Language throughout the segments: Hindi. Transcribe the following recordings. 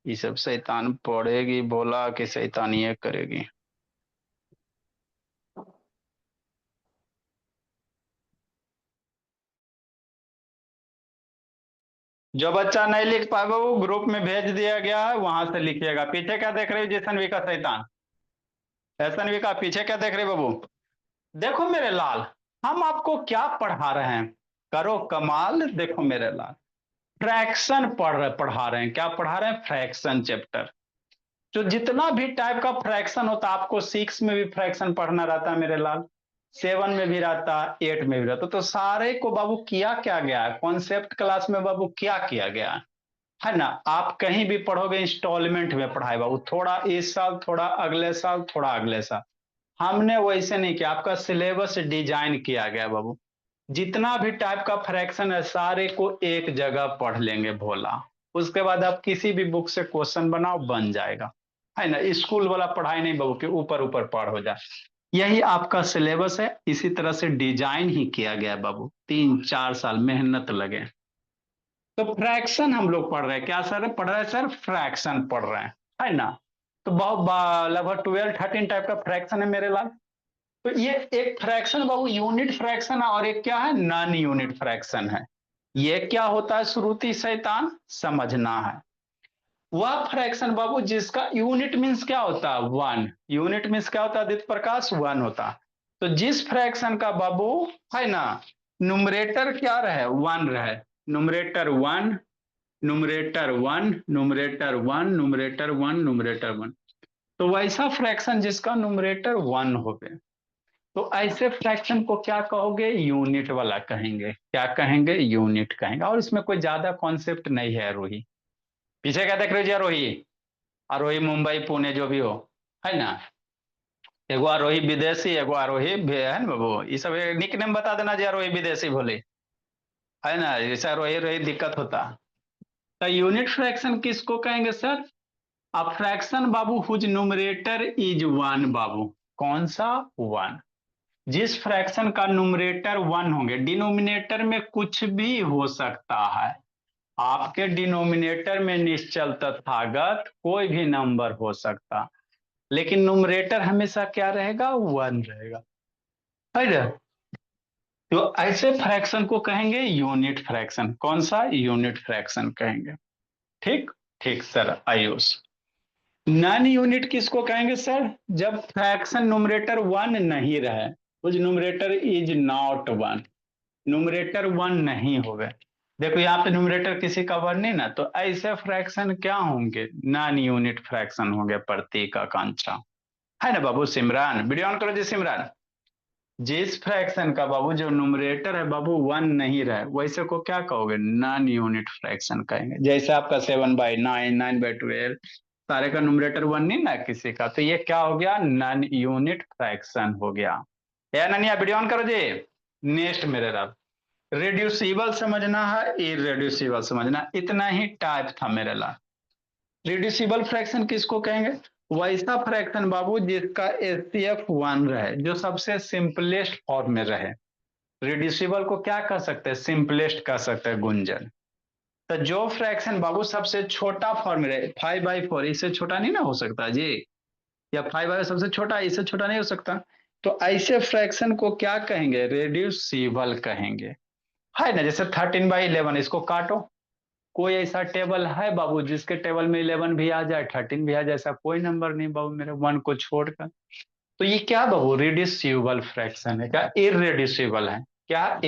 ये सब शैतान पढ़ेगी, बोला कि शैतानियत करेगी। जो बच्चा नहीं लिख पाएगा वो ग्रुप में भेज दिया गया है, वहां से लिखिएगा। पीछे क्या देख रहे हो जैसन का शैतान? ऐसन का पीछे क्या देख रहे हो बाबू? देखो मेरे लाल, हम आपको क्या पढ़ा रहे हैं? करो कमाल। देखो मेरे लाल, फ्रैक्शन पढ़ा रहे हैं। क्या पढ़ा रहे हैं? Fraction chapter. जो जितना भी टाइप का फ्रैक्शन होता है, आपको सिक्स में भी फ्रैक्शन पढ़ना रहता है मेरे लाल, सेवन में भी रहता, एट में भी रहता। तो सारे को बाबू किया क्या गया है कॉन्सेप्ट क्लास में बाबू, क्या किया गया है ना? आप कहीं भी पढ़ोगे इंस्टॉलमेंट में पढ़ाए बाबू, थोड़ा इस साल, थोड़ा अगले साल, थोड़ा अगले साल। हमने वैसे नहीं किया, आपका सिलेबस डिजाइन किया गया बाबू। जितना भी टाइप का फ्रैक्शन है सारे को एक जगह पढ़ लेंगे भोला। उसके बाद आप किसी भी बुक से क्वेश्चन बनाओ, बन जाएगा। है ना? स्कूल वाला पढ़ाई नहीं बाबू कि ऊपर ऊपर पढ़ हो जाए। यही आपका सिलेबस है, इसी तरह से डिजाइन ही किया गया है बाबू। 3-4 साल मेहनत लगे। तो फ्रैक्शन हम लोग पढ़ रहे हैं। क्या सर पढ़ रहे हैं? सर फ्रैक्शन पढ़ रहे हैं, है ना? तो बहुत लगभग 12-13 टाइप का फ्रैक्शन है मेरे लाल। तो ये एक फ्रैक्शन बाबू यूनिट फ्रैक्शन है, और एक क्या है? नॉन यूनिट फ्रैक्शन है। ये क्या होता है श्रुति शैतान? समझना है। वह फ्रैक्शन बाबू जिसका यूनिट मीन्स क्या होता है? वन। यूनिट मीन्स क्या होता है आदित्य प्रकाश? वन होता है। तो जिस फ्रैक्शन का बाबू, है ना, नुमरेटर क्या रहे? वन रहे। Numerator one, numerator one, numerator one, numerator one, numerator one. तो वैसा फ्रैक्शन जिसका नुमरेटर वन हो गए, तो ऐसे फ्रैक्शन को क्या कहोगे? यूनिट वाला कहेंगे। क्या कहेंगे? यूनिट कहेंगे। और इसमें कोई ज्यादा कॉन्सेप्ट नहीं है रोही। पीछे क्या देख रहे हो जी? रोही, आरोही मुंबई पुणे जो भी हो, है ना? एगो आरोही विदेशी, एगो आरोही है ना बाबू। ये सब निक नेम बता देना जी, आरोही विदेशी भोले, है ना? जैसा रोही रोही दिक्कत होता। तो यूनिट फ्रैक्शन किसको कहेंगे सर? अ फ्रैक्शन बाबू हुज न्यूमरेटर इज वन बाबू। कौन सा? वन। जिस फ्रैक्शन का न्यूमरेटर वन होंगे, डिनोमिनेटर में कुछ भी हो सकता है। आपके डिनोमिनेटर में निश्चल तथागत कोई भी नंबर हो सकता, लेकिन न्यूमरेटर हमेशा क्या रहेगा? वन रहेगा, है ना? तो ऐसे फ्रैक्शन को कहेंगे यूनिट फ्रैक्शन। कौन सा? यूनिट फ्रैक्शन कहेंगे। ठीक। ठीक सर आयुष। नॉन यूनिट किसको कहेंगे सर? जब फ्रैक्शन न्यूमरेटर वन नहीं रहे, कुछ numerator is not one, numerator one नहीं हो गए। देखो यहाँ पे न्यूमरेटर किसी का वन नहीं ना, तो ऐसे फ्रैक्शन क्या होंगे? नॉन यूनिट फ्रैक्शन होंगे। प्रतीक आकांक्षा, है ना बाबू? सिमरान वीडियो ऑन करो जी सिमरान। जिस फ्रैक्शन का बाबू जो न्यूमरेटर है बाबू वन नहीं रहे, वैसे को क्या कहोगे? नॉन यूनिट फ्रैक्शन कहेंगे। जैसे आपका 7/9, 9/12, सारे का न्यूमरेटर वन नहीं ना किसी का, तो ये क्या हो गया? नॉन यूनिट फ्रैक्शन हो गया। या ननिया वीडियो ऑन करो जी। नेक्स्ट मेरे रब, रिड्यूसिबल समझना है, इरेड्यूसिबल समझना, इतना ही टाइप था मेरे ला। रिड्यूसिबल फ्रैक्शन किसको कहेंगे? वैसा फ्रैक्शन बाबू जिसका एचसीएफ वन रहे, जो सबसे सिंपलेस्ट फॉर्म में रहे। रिड्यूसिबल को क्या कह सकते हैं? सिंपलेस्ट कह सकते हैं, गुंजन। तो जो फ्रैक्शन बाबू सबसे छोटा फॉर्म में रहे, 5/4, इससे छोटा नहीं ना हो सकता जी। या 5 सबसे छोटा, इससे छोटा नहीं हो सकता। तो ऐसे फ्रैक्शन को क्या कहेंगे? रिड्यूसिबल कहेंगे, है ना? जैसे 13/11, इसको काटो। कोई ऐसा टेबल है बाबू जिसके टेबल में 11 भी आ जाए, 13 भी आ जाए? ऐसा कोई नंबर नहीं बाबू मेरे, वन को छोड़कर। तो ये क्या बाबू? रिड्यूसिबल फ्रैक्शन है। क्या? इरेड्यूसिबल है। क्या?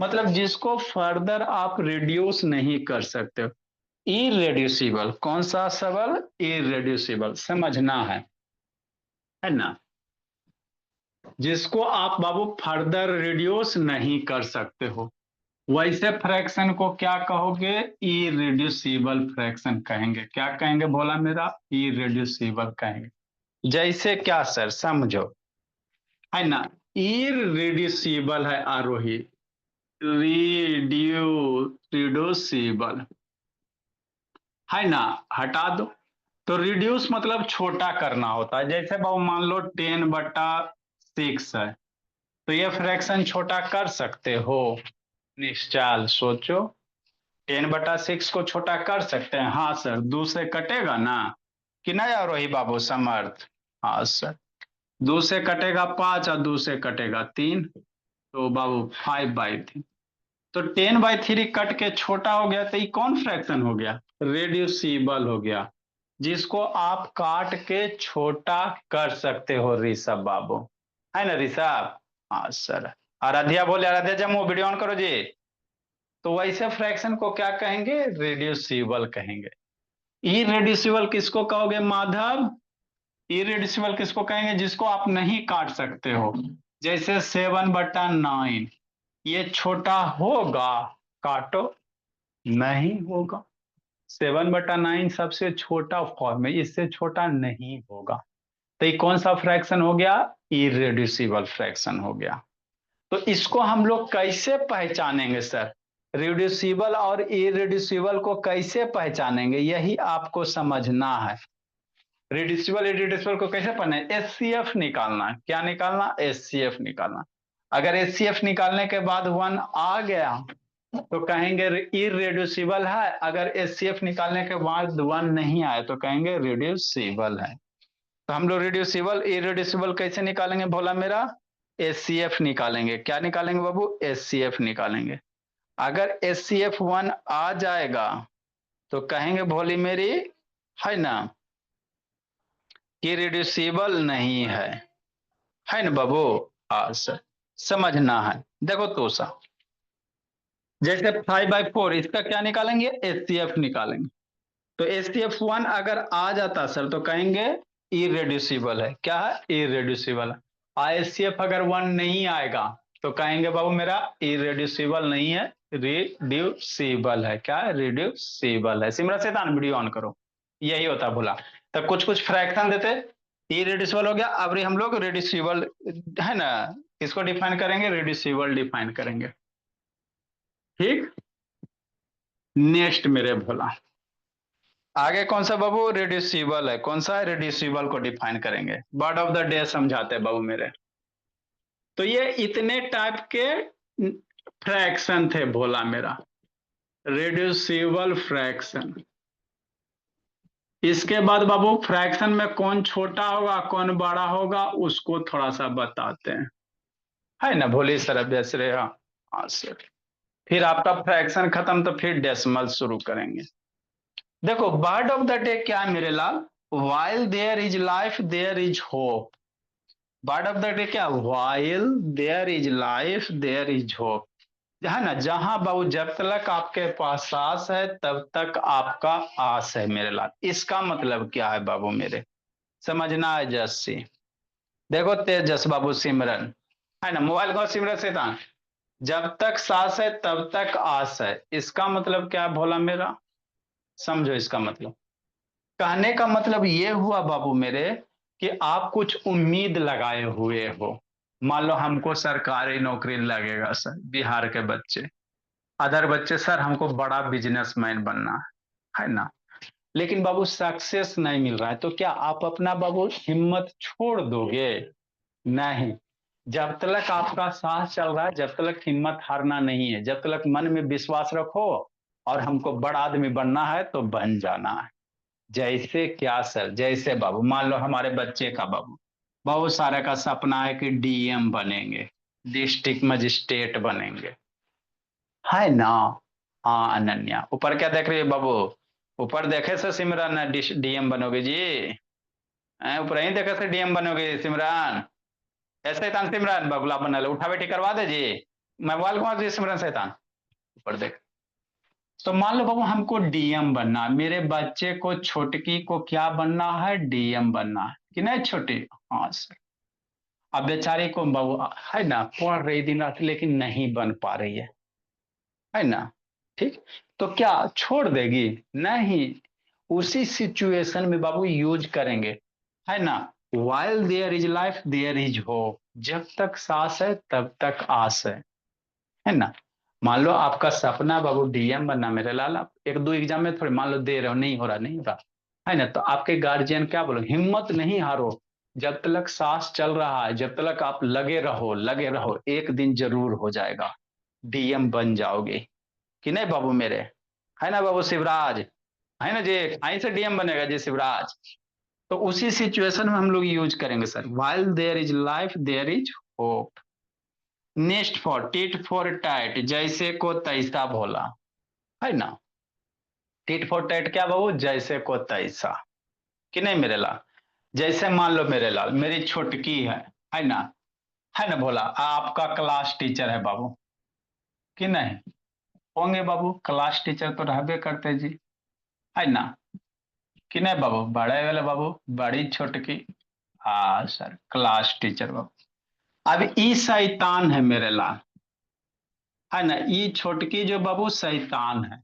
मतलब जिसको फर्दर आप रिड्यूस नहीं कर सकते हो। इरेड्यूसिबल। कौन सा सबल? इरेड्यूसिबल समझना है ना? जिसको आप बाबू फर्दर रिड्यूस नहीं कर सकते हो, वैसे फ्रैक्शन को क्या कहोगे? इरेड्यूसिबल फ्रैक्शन कहेंगे। क्या कहेंगे बोला मेरा? इरेड्यूसिबल कहेंगे। जैसे क्या सर? समझो, है ना? इरेड्यूसिबल है आरोही, रिड्यूसिबल, है ना? हटा दो। तो रिड्यूस मतलब छोटा करना होता है। जैसे बाबू मान लो 10/6 है, तो ये फ्रैक्शन छोटा कर सकते हो? निश्चाल सोचो। 10/6 को छोटा कर सकते हैं? हाँ सर। 2 से कटेगा ना कि नहीं आरोही बाबू समर्थ? हाँ सर। 2 से कटेगा 5 और 2 से कटेगा 3, तो बाबू 5/3। तो 10/3 कट के छोटा हो गया, तो ये कौन फ्रैक्शन हो गया? रेड्यूसिबल हो गया, जिसको आप काट के छोटा कर सकते हो ऋषभ बाबू, है ना ऋषभ? हाँ सर। आराध्या बोले, आराध्या जम्मू वीडियो ऑन करो जी। तो वैसे फ्रैक्शन को क्या कहेंगे? रेड्यूसिबल कहेंगे। इरेड्यूसिबल किसको कहोगे माधव? इरेड्यूसिबल किसको कहेंगे? जिसको आप नहीं काट सकते हो। जैसे 7/9, ये छोटा होगा? काटो, नहीं होगा। 7/9 सबसे छोटा फॉर्म है, इससे छोटा नहीं होगा। तो ये कौन सा फ्रैक्शन हो गया? इरेड्यूसिबल फ्रैक्शन हो गया। तो इसको हम लोग कैसे पहचानेंगे सर? रिड्यूसिबल और इरेड्यूसिबल को कैसे पहचानेंगे, यही आपको समझना है। रिड्यूसिबल इरेड्यूसिबल को कैसे पढ़ना है? एचसीएफ निकालना है। क्या निकालना? एचसीएफ निकालना। अगर एचसीएफ निकालने के बाद 1 आ गया तो कहेंगे इरेड्यूसिबल है। अगर एचसीएफ निकालने के बाद 1 नहीं आया तो कहेंगे रिड्यूसिबल है। तो हम लोग रिड्यूसिबल इरेड्यूसिबल कैसे निकालेंगे भोला मेरा? एचसीएफ निकालेंगे। क्या निकालेंगे बाबू? एचसीएफ निकालेंगे। अगर एचसीएफ 1 आ जाएगा तो कहेंगे भोली मेरी, है ना, कि रिड्यूसिबल नहीं है ना बाबू? हाँ सर, समझना है। देखो तो सा, जैसे 5/4 इसका क्या निकालेंगे? एचसीएफ निकालेंगे। तो एचसीएफ 1 अगर आ जाता सर तो कहेंगे इरेड्यूसिबल है। क्या है? इरेड्यूसिबल है। आईएससीएफ अगर 1 नहीं आएगा तो कहेंगे बाबू मेरा इरेड्यूसिबल नहीं है, रिड्यूसिबल है। क्या है? रिड्यूसिबल है। सिमरन शैतान वीडियो ऑन करो। यही होता भूला। तो कुछ कुछ फ्रैक्शन देते, इरेड्यूसिबल हो गया। अब हम लोग रिड्यूसिबल, है ना, इसको डिफाइन करेंगे, रिड्यूसिबल डिफाइन करेंगे। ठीक। नेक्स्ट मेरे भोला, आगे कौन सा बाबू? रिड्यूसिबल है। कौन सा है? रिड्यूसिबल को डिफाइन करेंगे। वर्ड ऑफ द डे समझाते हैं बाबू मेरे। तो ये इतने टाइप के फ्रैक्शन थे भोला मेरा, रिड्यूसिबल फ्रैक्शन। इसके बाद बाबू फ्रैक्शन में कौन छोटा होगा कौन बड़ा होगा उसको थोड़ा सा बताते हैं, है ना भोली सर? अभ्यास रहे। हाँ सर। फिर आपका फ्रैक्शन खत्म तो फिर डेसिमल शुरू करेंगे। देखो वर्ड ऑफ द डे क्या है मेरे लाल? While there is life there is hope. Word of the day क्या? While there is life there is hope, है ना। जहां बाबू जब तक आपके पास सांस है तब तक आपका आस है मेरे लाल। इसका मतलब क्या है बाबू मेरे? समझना है जस्सी। देखो तेजस बाबू सिमरन, है ना, मोबाइल को सिमरन शैतान। जब तक सांस है तब तक आस है, इसका मतलब क्या भोला मेरा? समझो इसका मतलब। कहने का मतलब ये हुआ बाबू मेरे कि आप कुछ उम्मीद लगाए हुए हो। मान लो हमको सरकारी नौकरी लगेगा सर, बिहार के बच्चे, अदर बच्चे सर हमको बड़ा बिजनेसमैन बनना है ना, लेकिन बाबू सक्सेस नहीं मिल रहा है, तो क्या आप अपना बाबू हिम्मत छोड़ दोगे? नहीं। जब तक आपका सांस चल रहा है जब तक हिम्मत हारना नहीं है। जब तक मन में विश्वास रखो और हमको बड़ा आदमी बनना है तो बन जाना है। जैसे क्या सर? जैसे बाबू मान लो हमारे बच्चे का बाबू बहुत सारे का सपना है कि डीएम बनेंगे, डिस्ट्रिक्ट मजिस्ट्रेट बनेंगे, है ना। हाँ अनन्या, ऊपर क्या देख रही है बाबू? ऊपर देखे से सिमरन डीएम बनोगे जी? ऊपर ही देखे से डीएम बनोगे सिमरन? ऐसे शैतान सिमरन बगुला बनल उठा बैठी करवा दे जी। मैं मोबाइल घुमा जी सिमरन शैतान। ऊपर देख। तो मान लो बाबू हमको डीएम बनना है, मेरे बच्चे को छोटकी को क्या बनना है? डीएम बनना है कि नहीं छोटी? हाँ सर। अब बेचारी को बाबू, है ना, पढ़ रही दिन रात लेकिन नहीं बन पा रही है ना। ठीक। तो क्या छोड़ देगी? नहीं। उसी सिचुएशन में बाबू यूज करेंगे, है ना। While there is life there is hope. जब तक सांस है तब तक आस है ना। मान लो आपका सपना बाबू डीएम बनना मेरे लाल, आप 1-2 एग्जाम में थोड़े मान लो दे रहे हो, नहीं हो रहा, नहीं हो रहा, है ना, तो आपके गार्जियन क्या बोलो? हिम्मत नहीं हारो। जब तक सांस चल रहा है जब तक आप लगे रहो, एक दिन जरूर हो जाएगा, डीएम बन जाओगे कि नहीं बाबू मेरे? है ना बाबू शिवराज, है ना जी, आई से डीएम बनेगा जी शिवराज। तो उसी सिचुएशन में हम लोग यूज करेंगे sir, while there is life there is hope. Next for tit for tat, जैसे को तैसा भोला, है ना। टिट फॉर टैट क्या बाबू, जैसे को तैसा, कि नहीं मेरे लाल। जैसे मान लो मेरे लाल, मेरी छुटकी है ना, है ना भोला, आपका क्लास टीचर है बाबू, कि नहीं, होंगे बाबू, क्लास टीचर तो रहबे करते जी, है ना, कि नहीं बाबू, बड़े वाले बाबू, बड़ी छोटकी, हाँ सर क्लास टीचर बाबू। अब ई शैतान है मेरे लाल, है ना, ई छोटकी जो बाबू शैतान है।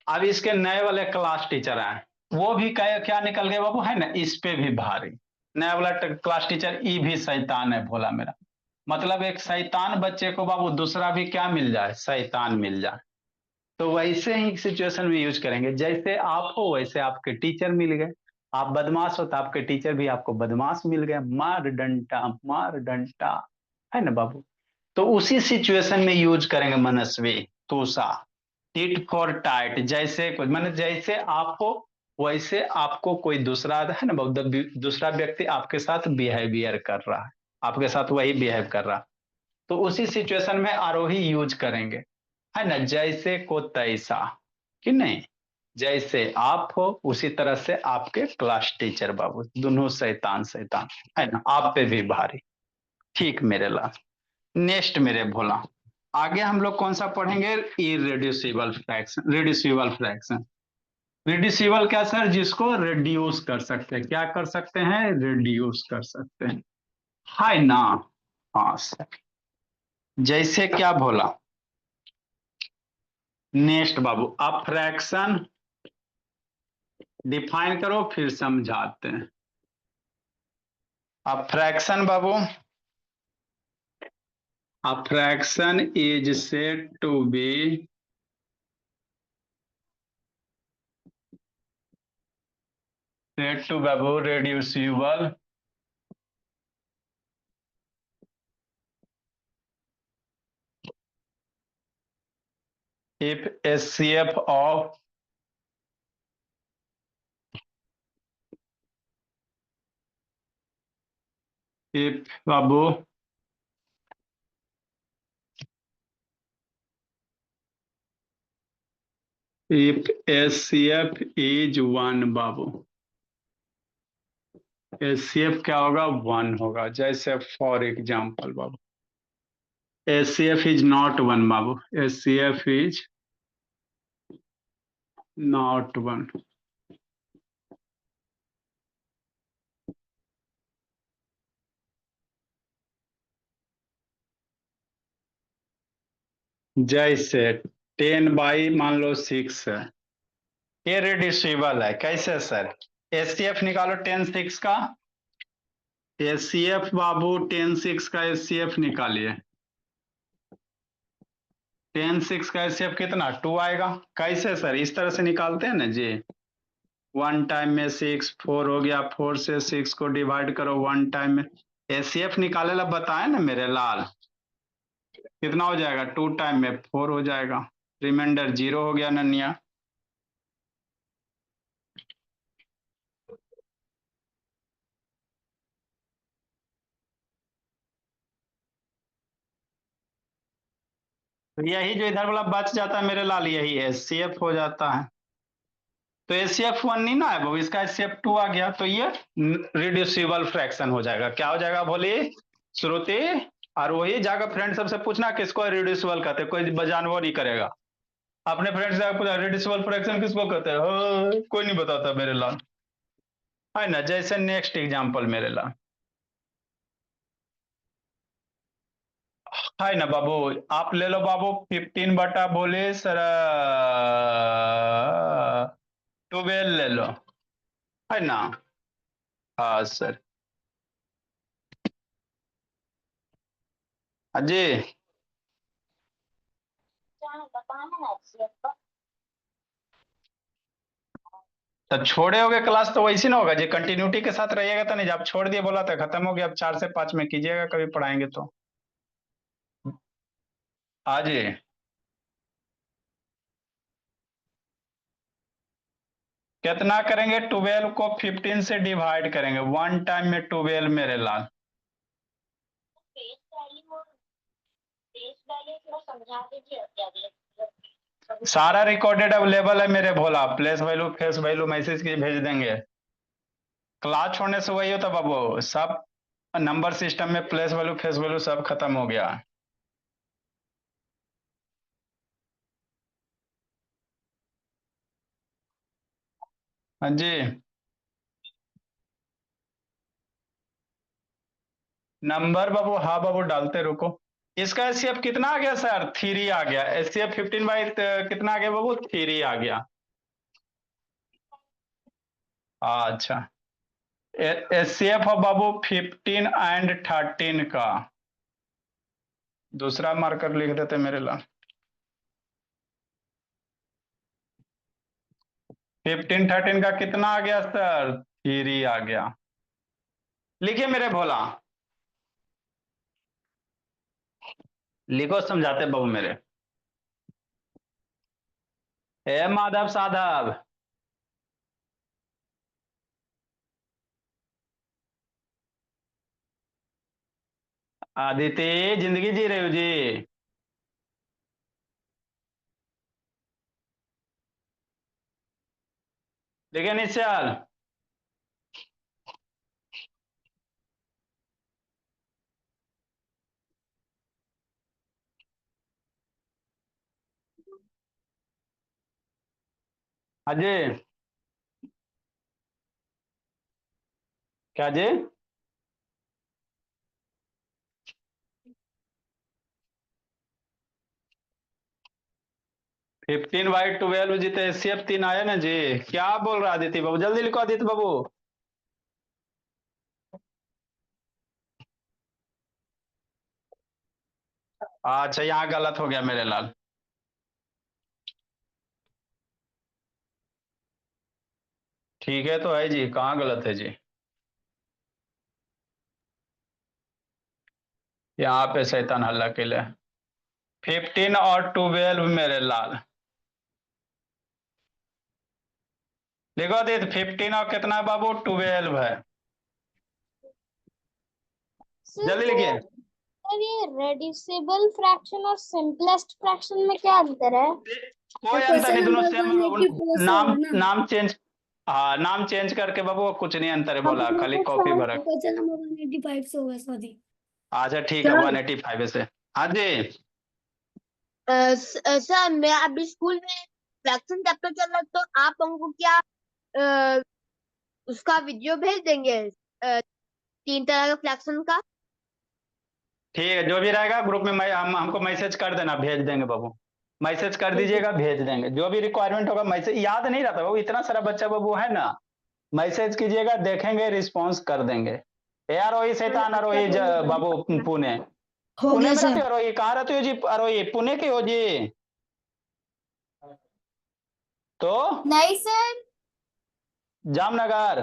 अब इसके नए वाले क्लास टीचर आए, वो भी क्या क्या निकल गए बाबू, है ना, इस पे भी भारी। नया वाला क्लास टीचर ई भी शैतान है भोला मेरा। मतलब एक शैतान बच्चे को बाबू दूसरा भी क्या मिल जाए, शैतान मिल जाए। तो वैसे ही सिचुएशन में यूज करेंगे, जैसे आप हो वैसे आपके टीचर मिल गए। आप बदमाश हो तो आपके टीचर भी आपको बदमाश मिल गए, मार डंटा मार डंटा, है ना बाबू। तो उसी सिचुएशन में यूज करेंगे मनस्वी, तूषा। टिट फॉर टाइट, जैसे कुछ मैंने, जैसे आप हो वैसे आपको कोई दूसरा है ना बाबू, दूसरा व्यक्ति आपके साथ बिहेवियर कर रहा है, आपके साथ वही बिहेव कर रहा है। तो उसी सिचुएशन में आरोही यूज करेंगे, है ना, जैसे को तैसा, कि नहीं। जैसे आप हो उसी तरह से आपके क्लास टीचर बाबू, दोनों शैतान शैतान, है ना, आप पे भी भारी। ठीक मेरे लाल। नेक्स्ट मेरे भोला, आगे हम लोग कौन सा पढ़ेंगे, irreducible fraction, reducible fraction. Reducible क्या सर, जिसको रिड्यूस कर सकते हैं, क्या कर सकते हैं, रिड्यूस कर सकते हैं, है ना। हाँ सर, जैसे क्या भोला। नेक्स्ट बाबू, अब फ्रैक्शन डिफाइन करो फिर समझाते हैं। अब फ्रैक्शन बाबू, अब fraction is said to be, said to बाबू reducible if HCF of if बाबू if HCF is 1 बाबू, HCF क्या होगा, 1 होगा। जैसे फॉर एग्जाम्पल बाबू, HCF इज नॉट 1 बाबू, HCF इज नॉट 1। जैसे 10 बाई मान लो 6 है, ये रिड्यूसिबल है, कैसे सर, HCF निकालो 10 6 का, HCF बाबू 10 6 का HCF निकालिए, 10 6 का HCF कितना, 2 आएगा। कैसे सर, इस तरह से निकालते हैं ना जी, 1 टाइम में 6, 4 हो गया, 4 से 6 को डिवाइड करो 1 टाइम में। HCF निकाले ला बताए ना मेरे लाल, कितना हो जाएगा, 2 टाइम में 4 हो जाएगा, रिमाइंडर 0 हो गया नन्या। तो यही जो इधर वाला बच जाता है मेरे लाल, यही HCF हो जाता है। तो HCF 1 नहीं ना है वो, इसका HCF 2 आ गया, तो ये रिड्यूसिबल फ्रैक्शन हो जाएगा। क्या हो जाएगा बोली श्रुति, और वही जाकर फ्रेंड सबसे पूछना किसको रिड्यूसिबल कहते हैं, कोई बजान वो नहीं करेगा। अपने फ्रेंड से पूछा रिड्यूसिबल फ्रैक्शन किसको कहते हैं, कोई नहीं बताता मेरे लाल, है ना। जैसे नेक्स्ट एग्जांपल मेरे लाल, है ना बाबू, आप ले लो बाबू 15 बटा बोले सर 12 ले लो, है ना। हाँ सर, अजय, तो छोड़े होगे क्लास तो वैसे ना होगा जी, कंटिन्यूटी के साथ रहिएगा तो नहीं, जब छोड़ दिए बोला तो खत्म हो गया, अब 4 से 5 में कीजिएगा कभी पढ़ाएंगे तो। आज कितना करेंगे? 12 को 15 से डिवाइड करेंगे, वन टाइम में 12 मेरे लाल। सारा रिकॉर्डेड अवेलेबल है मेरे Bhola, place value face value message की भेज देंगे। क्लास छोड़ने से वही होता बाबू, सब नंबर सिस्टम में प्लेस वैल्यू फेस वैल्यू सब खत्म हो गया। हाँ जी, नंबर बाबू, हाँ बाबू डालते रुको। इसका एचसीएफ कितना आ गया सर? 3 आ गया। एचसीएफ 15 बाई कितना आ गया बाबू? 3 आ गया। अच्छा, एचसीएफ है बाबू 15 एंड 13 का। दूसरा मार्कर लिख देते मेरे लाल। 15 13 का कितना आ गया सर? 3 आ गया। लिखिए मेरे भोला, लिखो समझाते बाबू मेरे। हे माधव साधव, आदित्य जिंदगी जी रहे हो जी? लिखे निश्चल। अजय, क्या जी? 15/12 जी, तो एचसीएफ 3 आया ना जी। क्या बोल रहा आदित्य बाबू? जल्दी लिखो आदित्य बाबू। अच्छा, यहाँ गलत हो गया मेरे लाल। ठीक है तो है जी, कहाँ गलत है जी? यहाँ पे शैतान हल्ला के लिए 15 और 12 मेरे लाल। लिखो आदित्य, 15 और कितना है बाबू? 12 है। जल्दी लिखिए। सर ये रेड्यूसिबल फ्रैक्शन और सिंपलेस्ट फ्रैक्शन में क्या अंतर है? कोई अंतर नहीं, दोनों सेम है बाबू। नाम नाम चेंज, हाँ नाम चेंज करके बाबू, कुछ नहीं अंतर है बोला, खाली कॉपी भरक। क्वेश्चन नंबर 185 से होगा सॉरी। अच्छा ठीक है, 185 से। हाँ जी। सर मैं अभी स्कूल में फ्रैक्शन चैप्टर चल रहा है, तो आप हमको क्या अ, उसका वीडियो भेज देंगे 3 तरह का फ्रैक्शन का? ठीक है, जो भी रहेगा ग्रुप में हमको मैसेज कर देना, भेज देंगे बाबू। मैसेज कर दीजिएगा, भेज देंगे। जो भी रिक्वायरमेंट होगा, मैसेज याद नहीं रहता बाबू, इतना सारा बच्चा बाबू है ना। मैसेज कीजिएगा, देखेंगे, रिस्पॉन्स कर देंगे। यार वही शैतान अरोही बाबू, पुणे। हो पुणे गया में रहते सर। हो अरोही? कहाँ रहते हो जी अरोही? पुणे के हो जी? तो नहीं सर। जामनगर,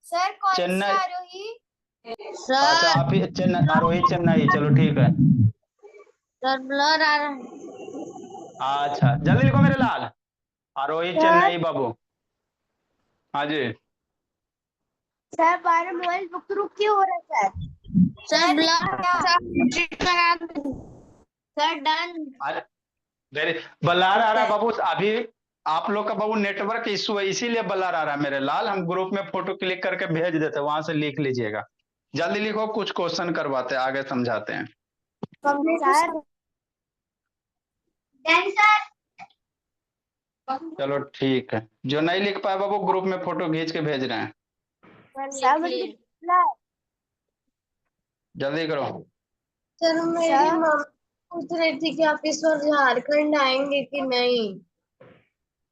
सर कौन सी चेन्नई। आरोही? अच्छा सर आप ही चेन्नई, अरोही चेन्नई, चलो ठीक है। सर ब्लर आ रहा है। अच्छा जल्दी लिखो मेरे लाल, अरोही सर चेन्नई बाबू। हाँ जी। सर बारह मोबाइल रुक रुक क्यों हो रहा है सर? सर ब्लर क्या? Sir done. अरे वेरी, बल्लार आ रहा है बाबू अभी। आप लोग का बाबू नेटवर्क इशू है, इसीलिए बल्लार आ रहा है मेरे लाल। हम ग्रुप में फोटो क्लिक करके भेज देते हैं, वहां से लिख लीजिएगा। जल्दी लिखो, कुछ क्वेश्चन करवाते हैं, आगे समझाते हैं। Sir done sir. चलो ठीक है, जो नहीं लिख पाए बाबू ग्रुप में फोटो खींच के भेज रहे हैं। जल्दी करो। सर मेरी मम्मी पूछ रही थी कि आप इस बार झारखंड आएंगे कि नहीं।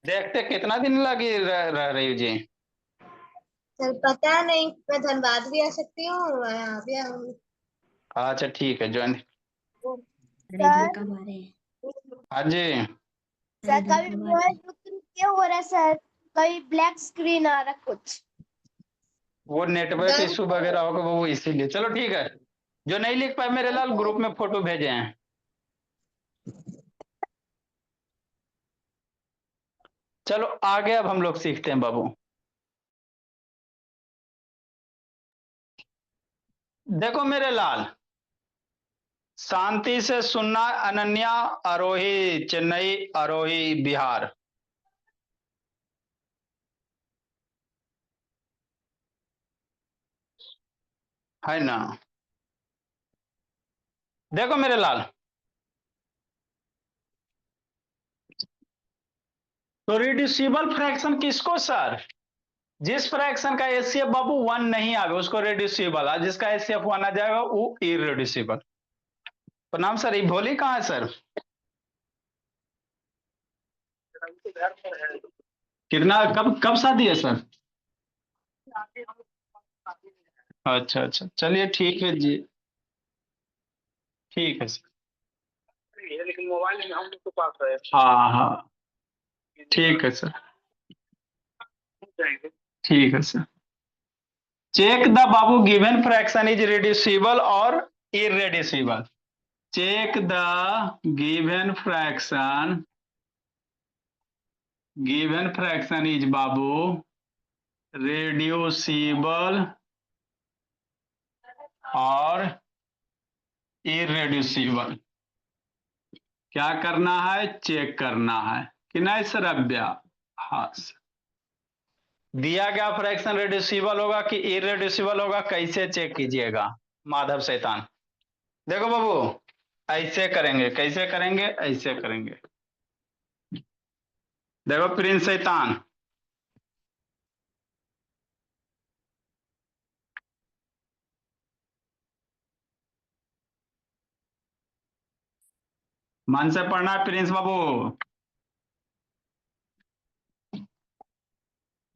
देखते कितना दिन लगी रह रही हो जी? सर पता नहीं, मैं धनबाद भी आ सकती हूँ, मैं यहाँ भी आऊंगी। अच्छा ठीक है, ज्वाइन। सर हाँ जी। सर कभी मोबाइल रुक रुक के हो रहा है सर, कभी ब्लैक स्क्रीन आ रहा कुछ। वो नेटवर्क इशू वगैरह होगा वो, इसीलिए। चलो ठीक है, जो नहीं लिख पाए मेरे लाल ग्रुप में फोटो भेजे हैं। चलो आगे अब हम लोग सीखते हैं बाबू। देखो मेरे लाल, शांति से सुनना। अनन्या आरोही चेन्नई, आरोही बिहार। है ना? देखो मेरे लाल, तो रिड्यूसिबल फ्रैक्शन किसको सर? जिस फ्रैक्शन का एचसीएफ बाबू 1 नहीं आवे उसको रिड्यूसिबल, और जिसका एचसीएफ 1 आ जाएगा वो इरेड्यूसिबल। प्रणाम सर, ये भोली कहाँ है सर? कितना, कब कब शादी है सर? अच्छा अच्छा, चलिए ठीक है जी, ठीक है सर। लेकिन मोबाइल में हम लोग के पास है। हाँ हाँ, ठीक है सर, ठीक है सर। चेक द बाबू गिवन फ्रैक्शन इज रिड्यूसिबल और irreducible. Check the given fraction, given fraction is बाबू रिड्यूसिबल और इरेड्यूसिबल। क्या करना है? चेक करना है कि नहीं सर अभ्या? हाँ सर। दिया गया फ्रैक्शन रिड्यूसिबल होगा कि इरेड्यूसिबल होगा, कैसे चेक कीजिएगा माधव शैतान? देखो बाबू, ऐसे करेंगे। कैसे करेंगे? ऐसे करेंगे। देखो प्रिंस शैतान, मन से पढ़ना है प्रिंस बाबू।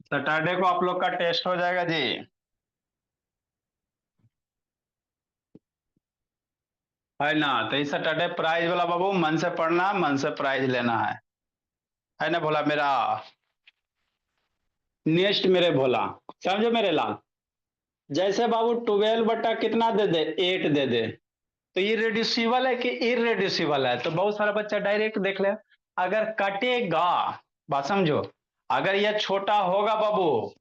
सैटरडे को आप लोग का टेस्ट हो जाएगा जी। है ना? तो इस सैटरडे प्राइज वाला बाबू मन से पढ़ना, मन से प्राइज लेना है ना भोला मेरा? नेक्स्ट मेरे भोला, समझो मेरे लाल, जैसे बाबू 12 बटा कितना दे दे? 8 दे दे, तो ये रिड्यूसिबल है कि इरेड्यूसिबल है? तो बहुत सारा बच्चा डायरेक्ट देख ले, अगर कटेगा, बात समझो, अगर यह छोटा होगा बाबू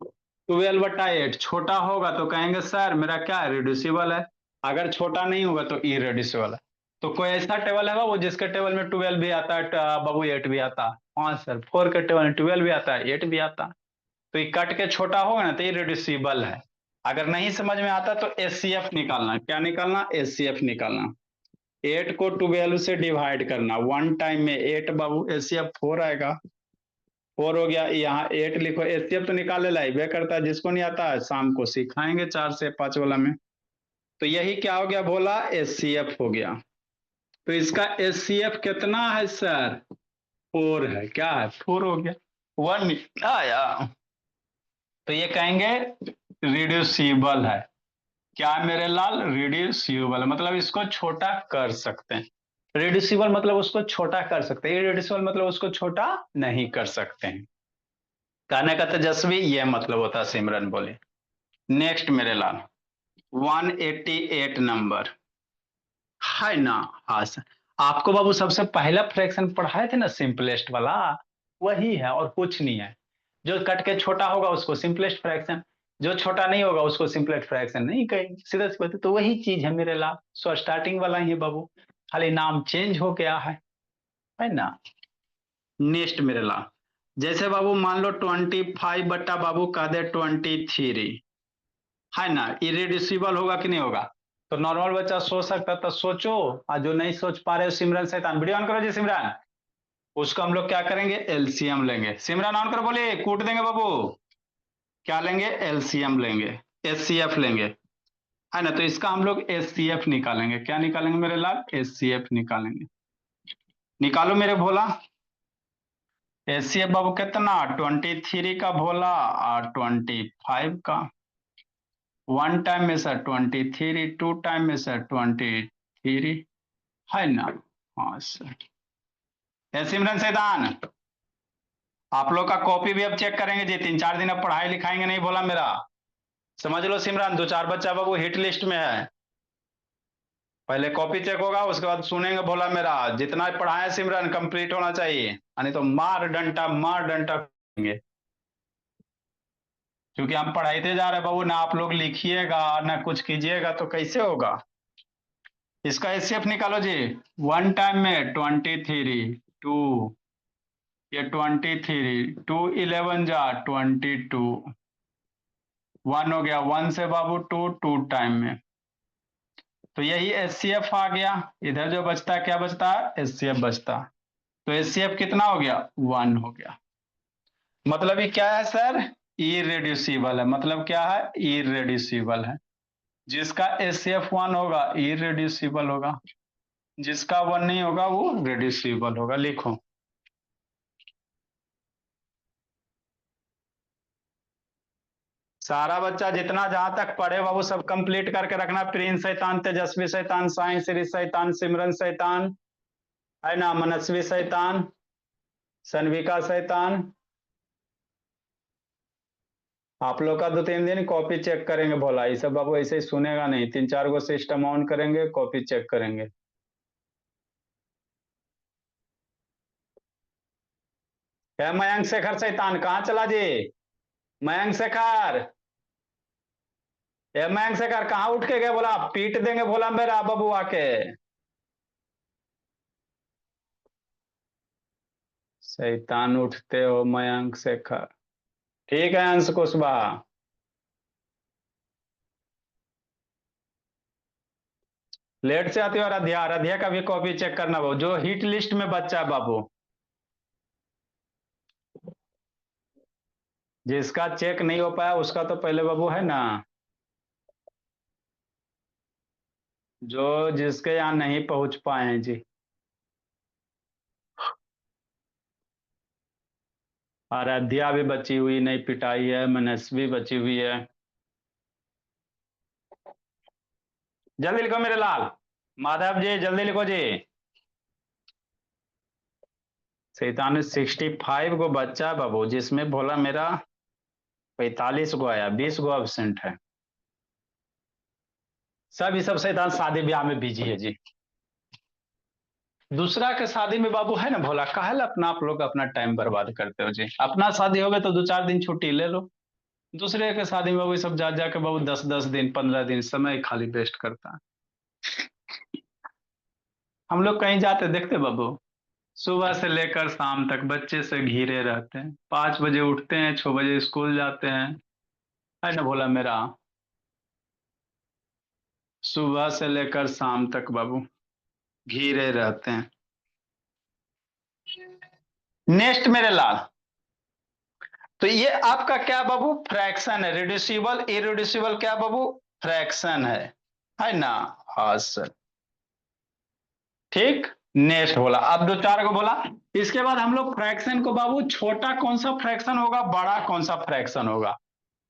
12/8 छोटा होगा तो कहेंगे सर मेरा क्या है? रिड्यूसिबल है। अगर छोटा नहीं होगा तो इरेड्यूसिबल है। तो कोई ऐसा टेबल है बाबू जिसके टेबल में 12 भी आता है बाबू 8 भी आता है? हाँ सर, 4 के टेबल में 12 भी आता है 8 भी आता है। तो ये कट के छोटा होगा ना तो ये रिड्यूसिबल है। अगर नहीं समझ में आता तो एचसीएफ निकालना। क्या निकालना? एचसीएफ निकालना। 8 को 12 से डिवाइड करना, 1 टाइम में 8 बाबू, एचसीएफ 4 आएगा। 4 हो गया, यहाँ 8 लिखो। एचसीएफ तो निकाले लाइबे करता है, जिसको नहीं आता है शाम को सिखाएंगे 4 से 5 वाला में। तो यही क्या हो गया बोला? एचसीएफ हो गया। तो इसका एचसीएफ कितना है सर? 4 है। क्या है? 4 हो गया, 1 आया। तो ये कहेंगे रिड्यूसिबल है। क्या मेरे लाल? रिड्यूसिबल मतलब इसको छोटा कर सकते हैं। रिड्यूसिबल मतलब उसको छोटा कर सकते हैं, इरेड्यूसिबल मतलब उसको छोटा नहीं कर सकते हैं। कहने का तेजस्वी ये मतलब होता है, सिमरन बोले। नेक्स्ट मेरे लाल, 188 नंबर है ना? हाँ सर, आपको बाबू सबसे पहला फ्रैक्शन पढ़ाए थे ना, सिंपलेस्ट वाला, वही है और कुछ नहीं है। जो कट के छोटा होगा उसको सिंपलेस्ट फ्रैक्शन, जो छोटा नहीं होगा उसको सिंपलेस्ट फ्रैक्शन नहीं कहेंगे, सीधा सी बात है। तो वही चीज है मेरे लाल, सो स्टार्टिंग वाला ही है बाबू, खाली नाम चेंज हो गया है ना? नेक्स्ट मेरे लाल, जैसे बाबू मान लो 25 बट्टा बाबू कह दे 23, है ना? इरेड्यूसिबल होगा कि नहीं होगा? तो नॉर्मल बच्चा सोच सकता तो सोचो, और जो नहीं सोच पा रहे हो सिमरन शैतान, वीडियो ऑन करो जी सिमरन। उसको हम लोग क्या करेंगे? एलसीएम लेंगे। सिमरन ऑन करो, बोले कूट देंगे बाबू। क्या लेंगे? एलसीएम लेंगे, एचसीएफ लेंगे, है ना? तो इसका हम लोग एचसीएफ निकालेंगे। क्या निकालेंगे मेरे लाल? एचसीएफ निकालेंगे। निकालो मेरे भोला। एचसीएफ बाबू कितना? 23 का भोला और 25 का। 1 टाइम में सर 23, 2 टाइम में सर 23, है ना? हाँ सर। सिमरन सैदान, आप लोग का कॉपी भी अब चेक करेंगे जी, 3-4 दिन अब पढ़ाई लिखाएंगे नहीं बोला मेरा। समझ लो सिमरन, 2-4 बच्चा बाबू हिट लिस्ट में है। पहले कॉपी चेक होगा, उसके बाद सुनेंगे बोला मेरा। जितना पढ़ाए सिमरन कंप्लीट होना चाहिए, यानी तो मार डंटा, मार डंटा। क्योंकि हम पढ़ाते जा रहे हैं बाबू, ना आप लोग लिखिएगा ना कुछ कीजिएगा तो कैसे होगा। इसका एचसीएफ निकालो जी। 1 टाइम में 23, 2, ये 23, 2 11 जा 22, 1 हो गया, 1 से बाबू 2, 2 टाइम में, तो यही एचसीएफ आ गया। इधर जो बचता है क्या बचता है, एचसीएफ बचता। तो एचसीएफ कितना हो गया, 1 हो गया। मतलब ये क्या है सर, इरेड्यूसिबल है। मतलब क्या है, इरेड्यूसिबल है। जिसका एचसीएफ 1 होगा इरेड्यूसिबल होगा, जिसका 1 नहीं होगा वो रेड्यूसिबल होगा। लिखो। सारा बच्चा जितना जहां तक पढ़े बाबू सब कंप्लीट करके रखना। प्रिंस शैतान, तेजस्वी शैतान, साइंस श्री शैतान, सिमरन शैतान, है ना, मनस्वी शैतान, सनविका शैतान। आप लोग का 2-3 दिन कॉपी चेक करेंगे भोला, ये सब बाबू ऐसे ही सुनेगा नहीं। 3-4 गो सिस्टम ऑन करेंगे, कॉपी चेक करेंगे। क्या मयंक शेखर शैतान कहाँ चला जी, मयंक शेखर, ये मयंक शेखर कहाँ उठ के गए, बोला पीट देंगे बोला मेरा बाबू आके। शैतान उठते हो मयंक शेखर। ठीक है अंश कुशवाहा। लेट से आती हो आराध्या, आराध्या का भी कॉपी चेक करना बाबू, जो हिट लिस्ट में बच्चा है बाबू। जिसका चेक नहीं हो पाया उसका तो पहले बाबू है ना, जो जिसके यहाँ नहीं पहुंच पाए हैं जी। आराध्या भी बची हुई नहीं पिटाई है, मनस्वी बची हुई है। जल्दी लिखो मेरे लाल, माधव जी जल्दी लिखो जी। शैतान 65 को बच्चा बाबू, जिसमें बोला मेरा 45 को आया, 20 को एबसेंट है। सब ये सब शैतान शादी ब्याह में बिजी है जी। दूसरा के शादी में बाबू है ना भोला, काहे अपना आप लोग अपना टाइम बर्बाद करते हो जी। अपना शादी हो गया तो 2-4 दिन छुट्टी ले लो। दूसरे के शादी में बाबू सब जा जाके बाबू 10-10 दिन 15 दिन समय खाली वेस्ट करता है। हम लोग कहीं जाते देखते बाबू, सुबह से लेकर शाम तक बच्चे से घिरे रहते हैं। 5 बजे उठते हैं, 6 बजे स्कूल जाते हैं, है ना भोला मेरा। सुबह से लेकर शाम तक बाबू घिरे रहते हैं। नेक्स्ट मेरे लाल, तो ये आपका क्या बाबू, फ्रैक्शन है। रिड्यूसिबल इरिड्यूसिबल क्या बाबू, फ्रैक्शन है ना। हाँ सर, ठीक। नेक्स्ट बोला, अब 2-4 को बोला। इसके बाद हम लोग फ्रैक्शन को बाबू, छोटा कौन सा फ्रैक्शन होगा, बड़ा कौन सा फ्रैक्शन होगा।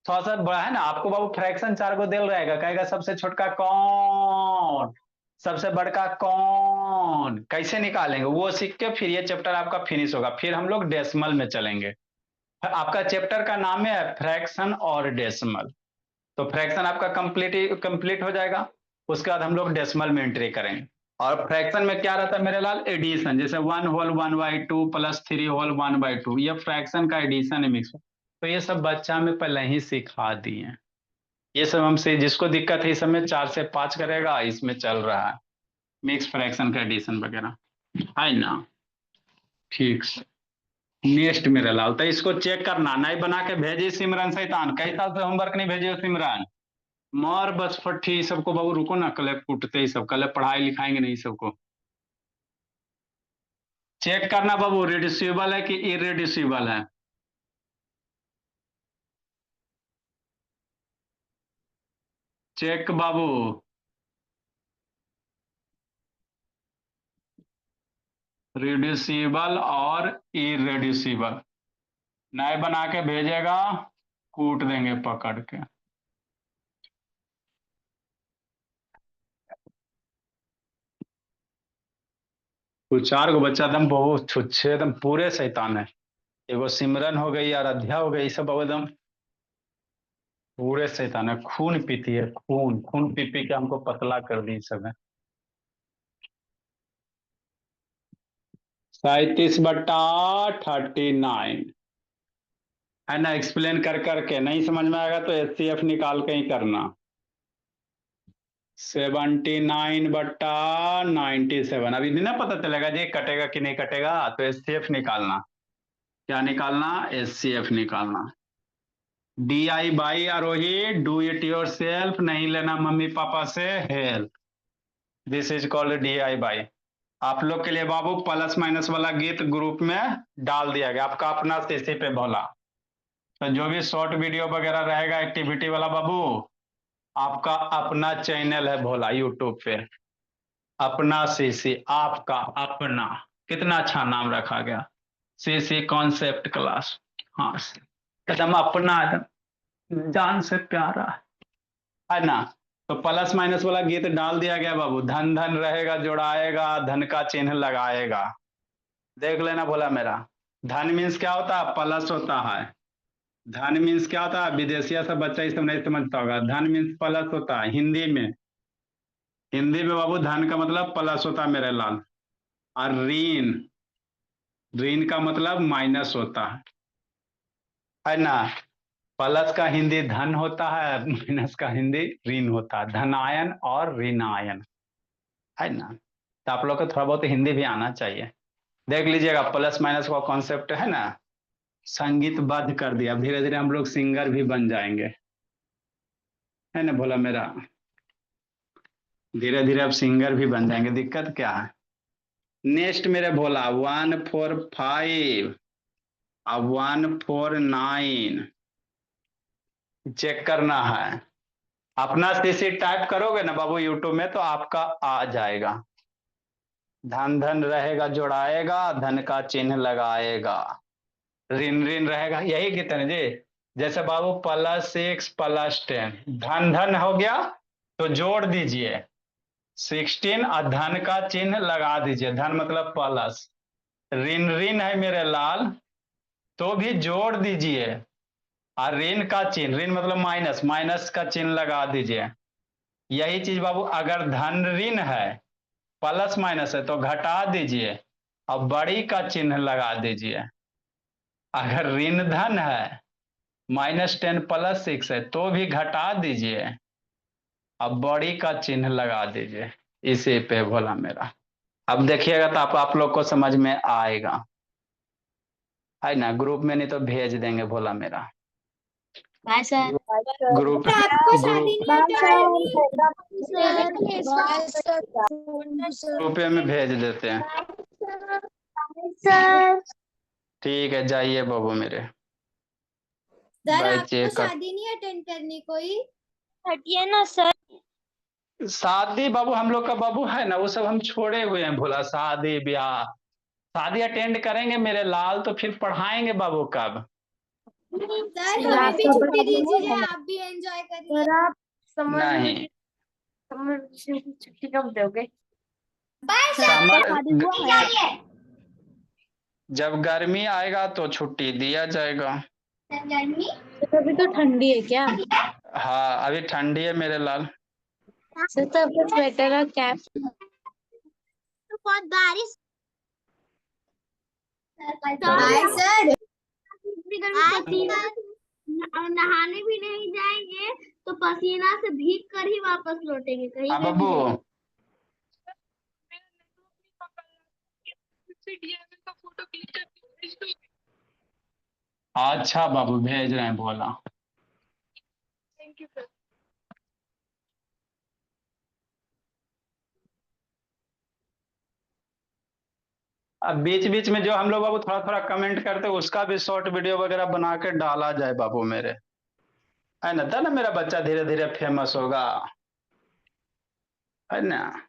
थोड़ा सा बड़ा है ना आपको बाबू, फ्रैक्शन 4 को दिल रहेगा, कहेगा सबसे छोटका कौन, सबसे बड़का कौन, कैसे निकालेंगे वो सीख के फिर ये चैप्टर आपका फिनिश होगा। फिर हम लोग डेसिमल में चलेंगे। आपका चैप्टर का नाम है फ्रैक्शन और डेसिमल। तो फ्रैक्शन आपका कंप्लीट हो जाएगा। उसके बाद हम लोग डेसिमल में एंट्री करेंगे। और फ्रैक्शन में क्या रहता है मेरे लाल, एडिशन, जैसे 1 होल 1/2 प्लस 3 होल 1/2, ये फ्रैक्शन का एडिशन है, मिक्स। तो ये सब बच्चा में पहले ही सिखा दिए। ये सब हमसे जिसको दिक्कत है इस समय 4 से 5 करेगा, इसमें चल रहा है मिक्स फ्रैक्शन का एडिशन वगैरह, है ना। ठीक से नेक्स्ट मेरे लाल, तो इसको चेक करना, नहीं बना के भेजी सिमरन शैतान। कई साल से होमवर्क नहीं भेजे हो सिमरन, मार बस फट्टी सबको बाबू। रुको ना, कल कूटते ही सब, कल पढ़ाई लिखाएंगे नहीं सबको। चेक करना बाबू, रिड्यूसिबल है कि इरेड्यूसिबल है। चेक बाबू, रिड्यूसिबल और इरेड्यूसिबल। नए बना के भेजेगा, कूट देंगे पकड़ के। तो 4 गो बच्चा एकदम बहुत छुच्छे, एकदम पूरे शैतान है। एगो सिमरन हो गई, आराध्या हो गई, सब एकदम पूरे शैतान है। खून पीती है, खून खून पी पी के हमको पतला कर दी सब है। 37/39। है ना, एक्सप्लेन कर करके। नहीं समझ में आएगा तो HCF निकाल के ही करना। 79/97। अभी नहीं ना पता चलेगा जी कटेगा कि नहीं कटेगा, तो HCF निकालना। क्या निकालना? HCF निकालना। DI/, Aarohi, do it yourself, नहीं लेना मम्मी पापा से help. This is called DI/। आप लोग के लिए बाबू प्लस माइनस वाला गीत ग्रुप में डाल दिया गया, आपका अपना CC पे भोला। तो जो भी शॉर्ट वीडियो वगैरह रहेगा एक्टिविटी वाला बाबू, आपका अपना चैनल है भोला यूट्यूब पे, अपना CC, आपका अपना। कितना अच्छा नाम रखा गया, CC कॉन्सेप्ट क्लास। हाँ, एकदम अपना, एकदम जान से प्यारा, है ना। तो प्लस माइनस वाला गीत डाल दिया गया बाबू। धन धन रहेगा जोड़ाएगा, धन का चिन्ह लगाएगा। देख लेना भोला मेरा। धन मीन्स क्या होता है? प्लस होता है। धन मीन्स क्या होता है? विदेशिया सब बच्चा ये सब नहीं समझता होगा। धन मीन्स प्लस होता है हिंदी में। हिंदी में बाबू धन का मतलब प्लस होता है मेरे लाल। और ऋण, ऋण का मतलब माइनस होता है ना। प्लस का हिंदी धन होता है, माइनस का हिंदी ऋण होता है। धनायन और ऋणायन, है ना। तो आप लोग को थोड़ा बहुत हिंदी भी आना चाहिए। देख लीजिएगा प्लस माइनस का कॉन्सेप्ट है ना, संगीतबद्ध कर दिया। धीरे धीरे हम लोग सिंगर भी बन जाएंगे, है ना भोला मेरा। धीरे धीरे अब सिंगर भी बन जाएंगे, दिक्कत क्या है। नेक्स्ट मेरे भोला 145 अब 149 चेक करना है। अपना CC टाइप करोगे ना बाबू यूट्यूब में तो आपका आ जाएगा। धन धन रहेगा जोड़ाएगा, धन का चिन्ह लगाएगा। ऋण ऋण रहेगा, यही कितने जी। जैसे बाबू +6 + 10, धन धन हो गया तो जोड़ दीजिए 16 और धन का चिन्ह लगा दीजिए। धन मतलब प्लस। ऋण ऋण है मेरे लाल, तो भी जोड़ दीजिए और ऋण का चिन्ह, ऋण मतलब माइनस, माइनस का चिन्ह लगा दीजिए। यही चीज बाबू अगर धन ऋण है, प्लस माइनस है तो घटा दीजिए और बड़ी का चिन्ह लगा दीजिए। अगर ऋण धन है, -10 + 6 है तो भी घटा दीजिए, अब बड़ी का चिन्ह लगा दीजिए। इसी पे भोला मेरा। अब देखिएगा तो आप लोग को समझ में आएगा, है ना। ग्रुप में नहीं तो भेज देंगे भोला मेरा। Bye sir. ग्रुप आपको शादी ग्रुप नहीं ग्रुप में भेज देते हैं। सर ठीक है, जाइए बाबू मेरे। सर आपको बच्चे का शादी नहीं अटेंड करनी कोई? हटिए ना सर। शादी बाबू हम लोग का बाबू है ना, वो सब हम छोड़े हुए हैं भोला। शादी ब्याह, शादी अटेंड करेंगे मेरे लाल तो फिर पढ़ाएंगे बाबू कब। सर हमें भी छुट्टी दीजिए, आप भी एंजॉय करिए। सर आप नहीं, समर की छुट्टी कब दोगे? समर जब गर्मी आएगा तो छुट्टी दिया जाएगा। अभी तो ठंडी है क्या? हाँ अभी ठंडी है मेरे लाल। सर तो आपका स्वेटर और कैप बहुत बारिश। सर पसीना और नहाने भी नहीं जाएंगे तो पसीना से भीग कर ही वापस लौटेंगे कहीं हाँ पे भी बाबू, नहीं। अच्छा बाबू भेज रहे हैं बोला। अब बीच बीच में जो हम लोग बाबू थोड़ा थोड़ा कमेंट करते हैं उसका भी शॉर्ट वीडियो वगैरह बना के डाला जाए बाबू मेरे, है ना। तब ना मेरा बच्चा धीरे धीरे फेमस होगा, है ना।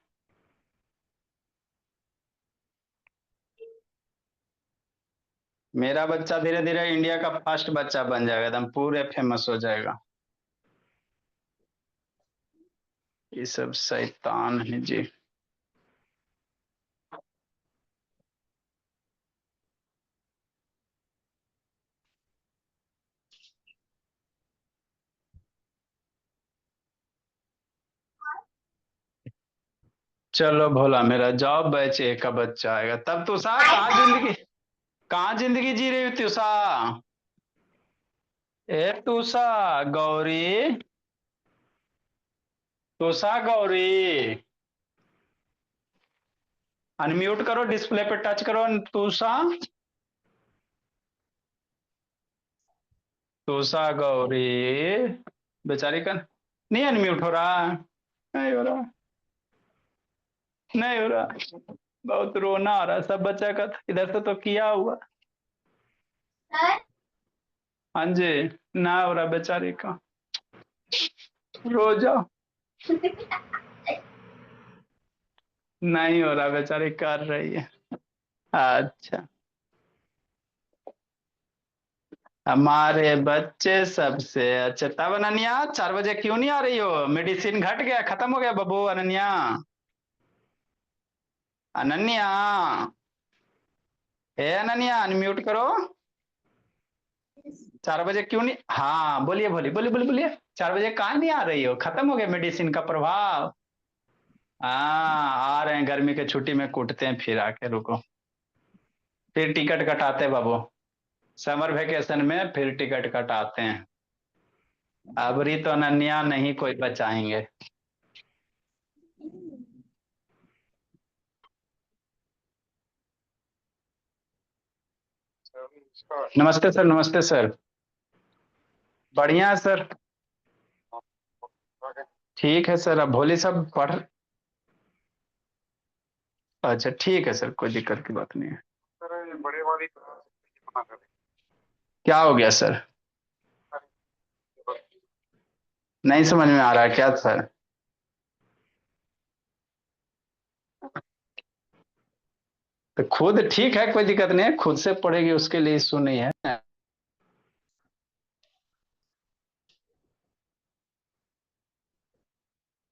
मेरा बच्चा धीरे धीरे इंडिया का फर्स्ट बच्चा बन जाएगा, एकदम पूरे फेमस हो जाएगा। ये सब शैतान है जी। चलो भोला मेरा, जाओ बैच ए का बच्चा आएगा तब। तुषा कहाँ जिंदगी जी रही हो तुषा? ए तुषा गौरी, तुषा गौरी, अनम्यूट करो, डिस्प्ले पे टच करो। तुषा, तुषा गौरी, बेचारी का नहीं अनम्यूट हो रहा, नहीं हो रहा, नहीं हो रहा। बहुत रोना आ रहा है सब बच्चा का, इधर से तो किया हुआ। सर हाँ जी, ना हो रहा बेचारी का, रो जाओ। नहीं हो रहा, बेचारी कर रही है। अच्छा, हमारे बच्चे सबसे अच्छे। तब अनन्या 4 बजे क्यों नहीं आ रही हो? मेडिसिन घट गया, खत्म हो गया बबू? अनन्या, अनन्या, हे अनन्या, अनम्यूट करो। 4 बजे क्यों नहीं? हाँ बोलिए बोलिए बोलिए बोलिए बोलिए, 4 बजे कहाँ नहीं आ रही हो? खत्म हो गया मेडिसिन का प्रभाव? हाँ, आ रहे हैं, गर्मी के छुट्टी में कूटते हैं फिर आके, रुको। फिर टिकट कटाते बाबू, समर वेकेशन में फिर टिकट कटाते हैं। अबरी तो अनन्या नहीं कोई बचाएंगे। नमस्ते सर, नमस्ते सर। बढ़िया है सर। ठीक है सर, अब भोले सब पढ़। अच्छा ठीक है सर, कोई दिक्कत की बात नहीं है। सर ये बड़े वाली मना कर क्या हो गया सर? नहीं समझ में आ रहा है क्या सर? तो खुद ठीक है, कोई दिक्कत नहीं है, खुद से पढ़ेगी उसके लिए इशू नहीं है।